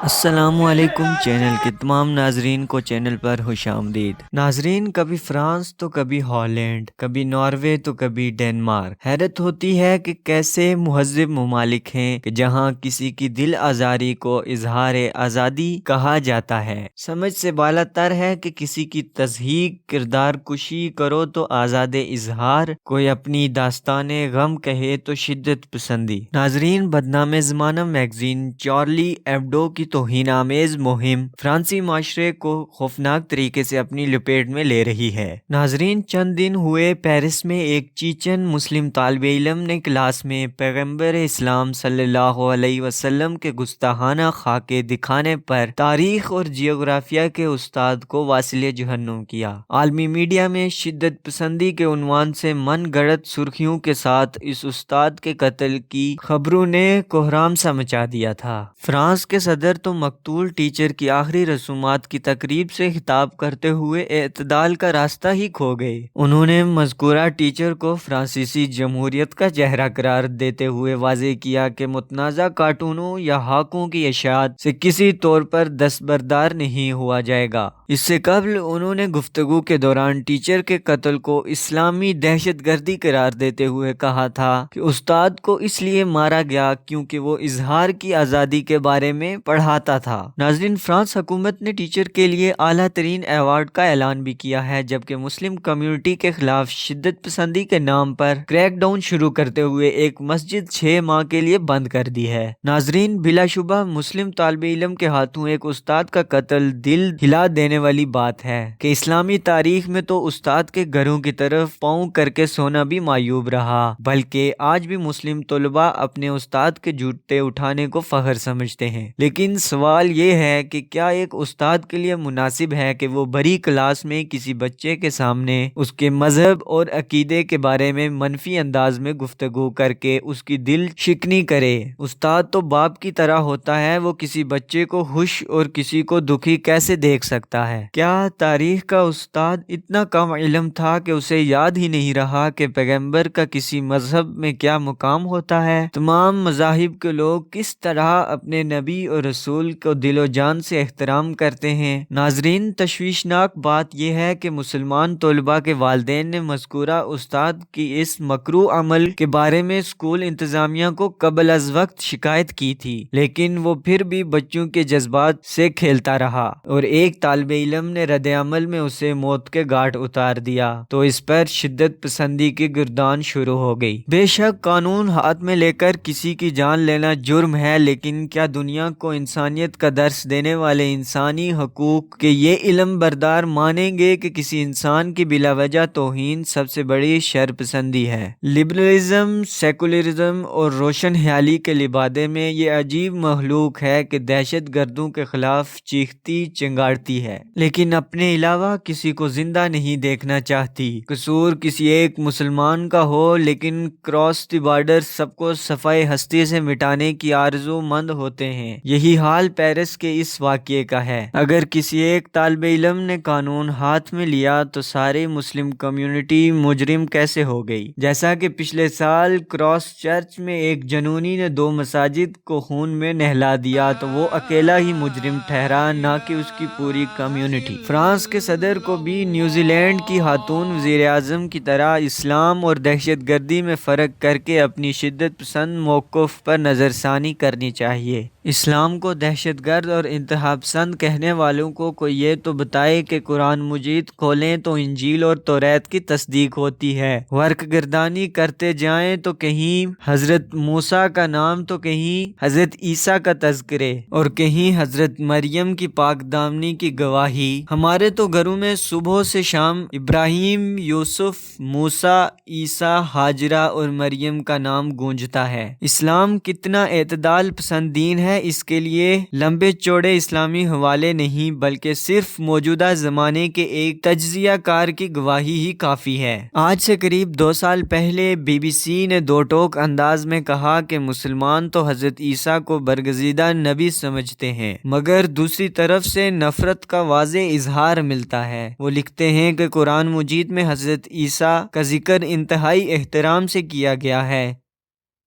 السلام علیکم چینل کے تمام ناظرین کو چینل پر خوش آمدید۔ ناظرین، کبھی فرانس تو کبھی ہالینڈ، کبھی ناروے تو کبھی ڈنمارک۔ حیرت ہوتی ہے کہ کیسے مہذب ممالک ہیں کہ جہاں کسی کی دل آزاری کو اظہار آزادی کہا جاتا ہے۔ سمجھ سے بالا تر ہے کہ کسی کی تضحیک، کردار کشی کرو تو آزاد اظہار، کوئی اپنی داستان غم کہے تو شدت پسندی۔ ناظرین، بدنام زمانہ میگزین چارلی ایبڈو کی توہین آمیز مہم فرانسی معاشرے کو خوفناک طریقے سے اپنی لپیٹ میں لے رہی ہے۔ ناظرین، چند دن ہوئے پیرس میں ایک چیچن مسلم طالب علم نے کلاس میں پیغمبر اسلام صلی اللہ علیہ وسلم کے گستاخانہ خاکے دکھانے پر تاریخ اور جغرافیہ کے استاد کو واصل جہنم کیا۔ عالمی میڈیا میں شدت پسندی کے عنوان سے من گڑت سرخیوں کے ساتھ اس استاد کے قتل کی خبروں نے کوہرام سا مچا دیا تھا۔ فرانس کے صدر تو مقتول ٹیچر کی آخری رسومات کی تقریب سے خطاب کرتے ہوئے اعتدال کا راستہ ہی کھو گئے۔ انہوں نے مذکورہ ٹیچر کو فرانسیسی جمہوریت کا چہرہ قرار دیتے ہوئے واضح کیا کہ متنازع کارٹونوں یا ہاکوں کی اشاعت سے کسی طور پر دستبردار نہیں ہوا جائے گا۔ اس سے قبل انہوں نے گفتگو کے دوران ٹیچر کے قتل کو اسلامی دہشت گردی قرار دیتے ہوئے کہا تھا کہ استاد کو اس لیے مارا گیا کیونکہ وہ اظہار کی آزادی کے بارے میں پڑھاتا تھا۔ ناظرین، فرانس حکومت نے ٹیچر کے لیے اعلیٰ ترین ایوارڈ کا اعلان بھی کیا ہے، جبکہ مسلم کمیونٹی کے خلاف شدت پسندی کے نام پر کریک ڈاؤن شروع کرتے ہوئے ایک مسجد 6 ماہ کے لیے بند کر دی ہے۔ ناظرین، بلا شبہ مسلم طالب علم کے ہاتھوں ایک استاد کا قتل دل ہلا دینے والی بات ہے کہ اسلامی تاریخ میں تو استاد کے گھروں کی طرف پاؤں کر کے سونا بھی معیوب رہا، بلکہ آج بھی مسلم طلباء اپنے استاد کے جوتے اٹھانے کو فخر سمجھتے ہیں۔ لیکن سوال یہ ہے کہ کیا ایک استاد کے لیے مناسب ہے کہ وہ بڑی کلاس میں کسی بچے کے سامنے اس کے مذہب اور عقیدے کے بارے میں منفی انداز میں گفتگو کر کے اس کی دل شکنی کرے؟ استاد تو باپ کی طرح ہوتا ہے، وہ کسی بچے کو خوش اور کسی کو دکھی کیسے دیکھ سکتا ہے؟ کیا تاریخ کا استاد اتنا کم علم تھا کہ اسے یاد ہی نہیں رہا کہ پیغمبر کا کسی مذہب میں کیا مقام ہوتا ہے؟ تمام مذاہب کے لوگ کس طرح اپنے نبی اور رسول کو دل و جان سے احترام کرتے ہیں۔ ناظرین، تشویشناک بات یہ ہے کہ مسلمان طلباء کے والدین نے مذکورہ استاد کی اس مکروہ عمل کے بارے میں اسکول انتظامیہ کو قبل از وقت شکایت کی تھی، لیکن وہ پھر بھی بچوں کے جذبات سے کھیلتا رہا اور ایک طالب علم نے رد عمل میں اسے موت کے گھاٹ اتار دیا تو اس پر شدت پسندی کی گردان شروع ہو گئی۔ بے شک قانون ہاتھ میں لے کر کسی کی جان لینا جرم ہے، لیکن کیا دنیا کو انسانیت کا درس دینے والے انسانی حقوق کے یہ علم بردار مانیں گے کہ کسی انسان کی بلا وجہ توہین سب سے بڑی شر پسندی ہے؟ لبرلزم، سیکولرزم اور روشن خیالی کے لبادے میں یہ عجیب مخلوق ہے کہ دہشت گردوں کے خلاف چیختی چنگاڑتی ہے، لیکن اپنے علاوہ کسی کو زندہ نہیں دیکھنا چاہتی۔ قصور کسی ایک مسلمان کا ہو، لیکن کراس دی بارڈر سب کو صفحہ ہستی سے مٹانے کی آرزو مند ہوتے ہیں۔ یہی حال پیرس کے اس واقعے کا ہے۔ اگر کسی ایک طالب علم نے قانون ہاتھ میں لیا تو ساری مسلم کمیونٹی مجرم کیسے ہو گئی؟ جیسا کہ پچھلے سال کراس چرچ میں ایک جنونی نے 2 مساجد کو خون میں نہلا دیا تو وہ اکیلا ہی مجرم ٹھہرا، نہ کہ اس کی پوری کمیونٹی۔ فرانس کے صدر کو بھی نیوزی لینڈ کی خاتون وزیر اعظم کی طرح اسلام اور دہشت گردی میں فرق کر کے اپنی شدت پسند موقف پر نظر ثانی کرنی چاہیے۔ اسلام کو دہشت گرد اور انتہا پسند کہنے والوں کو کوئی یہ تو بتائے کہ قرآن مجید کھولیں تو انجیل اور توریت کی تصدیق ہوتی ہے۔ ورق گردانی کرتے جائیں تو کہیں حضرت موسیٰ کا نام تو کہیں حضرت عیسیٰ کا تذکرے اور کہیں حضرت مریم کی پاک دامنی کی گواہی۔ ہمارے تو گھروں میں صبح سے شام ابراہیم، یوسف، موسیٰ، عیسیٰ، ہاجرہ اور مریم کا نام گونجتا ہے۔ اسلام کتنا اعتدال پسند دین ہے، اس کے لیے لمبے چوڑے اسلامی حوالے نہیں بلکہ صرف موجودہ زمانے کے ایک تجزیہ کار کی گواہی ہی کافی ہے۔ آج سے قریب 2 سال پہلے بی سی نے 2 ٹوک انداز میں کہا کہ مسلمان تو حضرت عیسیٰ کو برگزیدہ نبی سمجھتے ہیں، مگر دوسری طرف سے نفرت کا واضح اظہار ملتا ہے۔ وہ لکھتے ہیں کہ قرآن مجید میں حضرت عیسیٰ کا ذکر انتہائی احترام سے کیا گیا ہے۔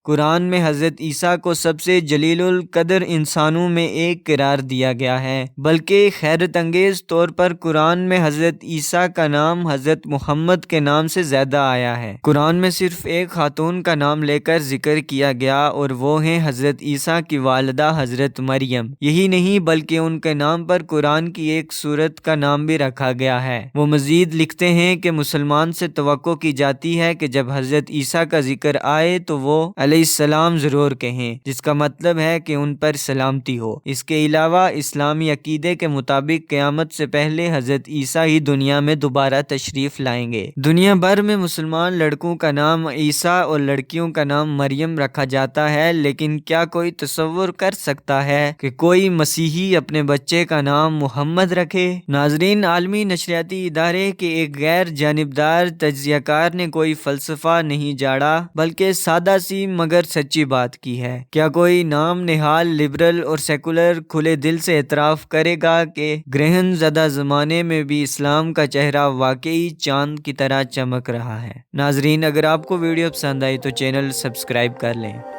قرآن میں حضرت عیسیٰ کو سب سے جلیل القدر انسانوں میں ایک قرار دیا گیا ہے، بلکہ حیرت انگیز طور پر قرآن میں حضرت عیسیٰ کا نام حضرت محمد کے نام سے زیادہ آیا ہے۔ قرآن میں صرف ایک خاتون کا نام لے کر ذکر کیا گیا اور وہ ہیں حضرت عیسیٰ کی والدہ حضرت مریم۔ یہی نہیں بلکہ ان کے نام پر قرآن کی ایک سورت کا نام بھی رکھا گیا ہے۔ وہ مزید لکھتے ہیں کہ مسلمان سے توقع کی جاتی ہے کہ جب حضرت عیسیٰ کا ذکر آئے تو وہ علیہ السلام ضرور کہیں، جس کا مطلب ہے کہ ان پر سلامتی ہو۔ اس کے علاوہ اسلامی عقیدے کے مطابق قیامت سے پہلے حضرت عیسیٰ ہی دنیا میں دوبارہ تشریف لائیں گے۔ دنیا بھر میں مسلمان لڑکوں کا نام عیسیٰ اور لڑکیوں کا نام مریم رکھا جاتا ہے، لیکن کیا کوئی تصور کر سکتا ہے کہ کوئی مسیحی اپنے بچے کا نام محمد رکھے؟ ناظرین، عالمی نشریاتی ادارے کے ایک غیر جانبدار تجزیہ کار نے کوئی فلسفہ نہیں جاڑا بلکہ سادہ سی مگر سچی بات کی ہے۔ کیا کوئی نام نہال لبرل اور سیکولر کھلے دل سے اعتراف کرے گا کہ گرہن زدہ زمانے میں بھی اسلام کا چہرہ واقعی چاند کی طرح چمک رہا ہے؟ ناظرین، اگر آپ کو ویڈیو پسند آئی تو چینل سبسکرائب کر لیں۔